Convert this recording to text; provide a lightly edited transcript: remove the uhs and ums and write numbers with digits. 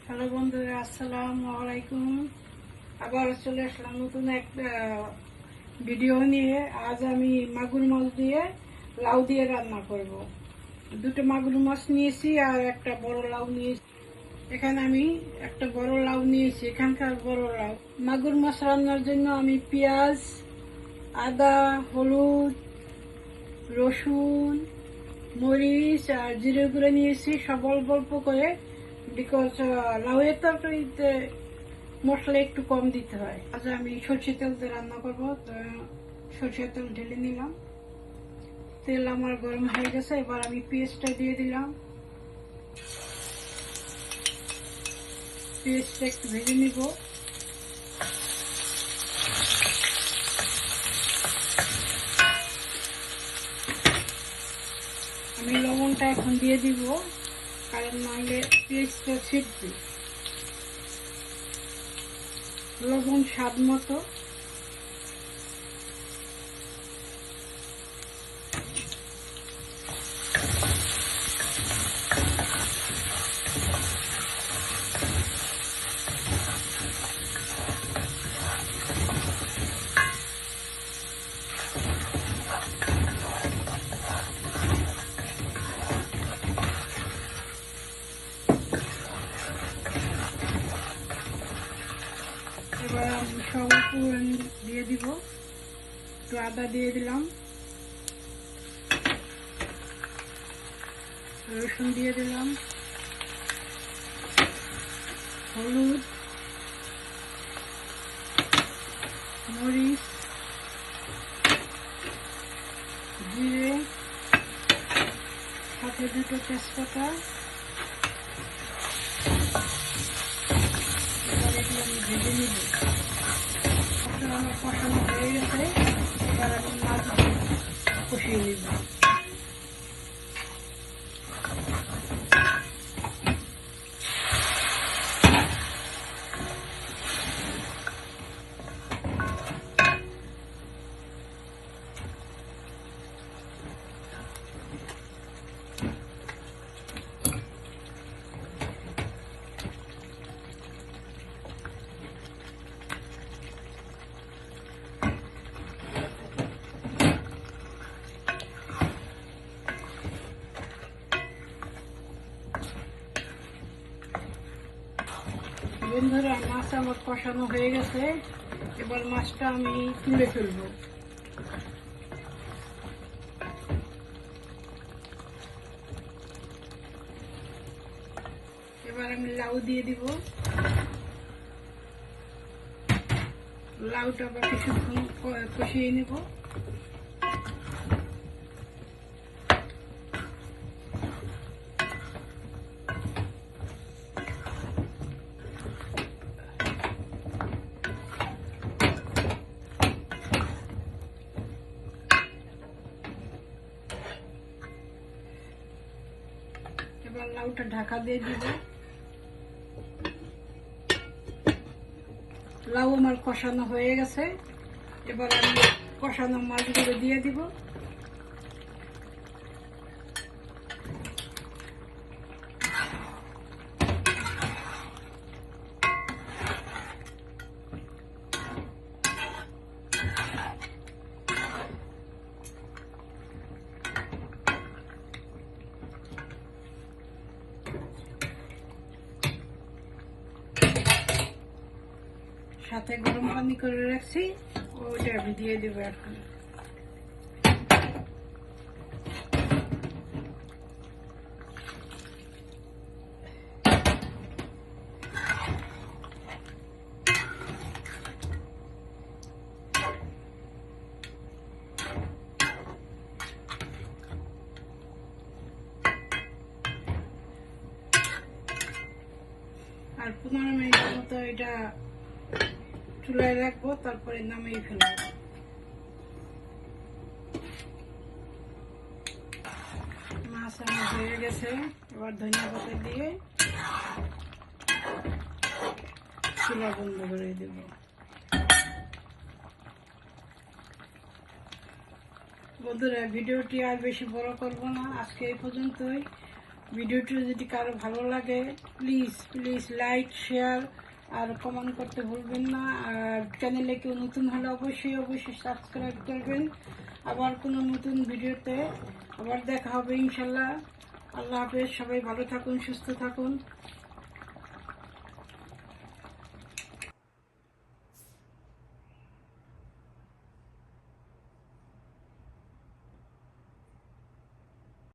Hello বন্ধুরা, আসসালামু আলাইকুম। আবার চলে আসলাম নতুন একটা ভিডিও নিয়ে। আজ আমি মাগুর মাছ দিয়ে লাউ দিয়ে রান্না করব। দুটো মাগুর মাছ নিয়েছি আর একটা বড় লাউ নিয়েছি। এখানে আমি একটা বড় লাউ নিয়েছি, এখানকার বড় লাউ। মাগুর মাছ রান্নার জন্য আমি পেঁয়াজ, আদা, হলুদ, রসুন, মরিচ আর জিরে গুঁড়ো নিয়েছি, সব অল্প অল্প করে। বিকজ লাউয়ের তরকারিতে মশলা একটু কম দিতে হয়। আজ আমি সরষের তেল দিয়ে রান্না করবো, তো সরষের তেল ঢেলে নিলাম। তেল আমার গরম হয়ে গেছে, এবার আমি পেঁয়াজটা দিয়ে দিলাম। পেঁয়াজটা একটু ভেজে নিব। আমি লবণটা এখন দিয়ে দিব, কারণ নাহলে পেঁয়াজটা ছিটবে। লবণ স্বাদ মতো। এবার আমি সব উপকরণ দিয়ে দিব। একটু আদা দিয়ে দিলাম, রসুন দিয়ে দিলাম, হলুদ, মরিচ, জিরে, সাথে দুটো তেজপাতা। এবার এগুলো আমি ভেজে নিব। মশলা আমার কষানো হয়ে গেছে, এবার আমি মাছ কষিয়ে নিব। বন্ধুরা, মাছ আমার কষানো হয়ে গেছে, এবার মাছটা আমি তুলে ফেলবো। এবার আমি লাউ দিয়ে দিব। লাউটা আবার কিছুক্ষণ কষিয়ে নেব। এবার লাউটা ঢাকা দিয়ে দিব। লাউ আমার কষানো হয়ে গেছে, এবার আমি কষানো মাছগুলো দিয়ে দিব। সাথে গরম পানি করে রাখছি, ওইটা আমি দিয়ে দেবো এখন। আর 15 মিনিটের মতো এটা চুলায় রাখবো, তারপরে নামিয়ে ফেলবো। মাছ আমার হয়ে গেছে, এবার ধনিয়া পাতা দিয়ে চুলা বন্ধ করে দেব। বন্ধুরা, ভিডিওটি আর বেশি বড় করব না, আজকে এই পর্যন্তই। ভিডিওটি যদি কারো ভালো লাগে প্লিজ প্লিজ লাইক শেয়ার আর কমেন্ট করতে ভুলবেন না। আর চ্যানেলে কেউ নতুন হলে অবশ্যই অবশ্যই সাবস্ক্রাইব করবেন। আবার কোনো নতুন ভিডিওতে আবার দেখা হবে ইনশাল্লাহ। আল্লাহ হাফেজ, সবাই ভালো থাকুন, সুস্থ থাকুন।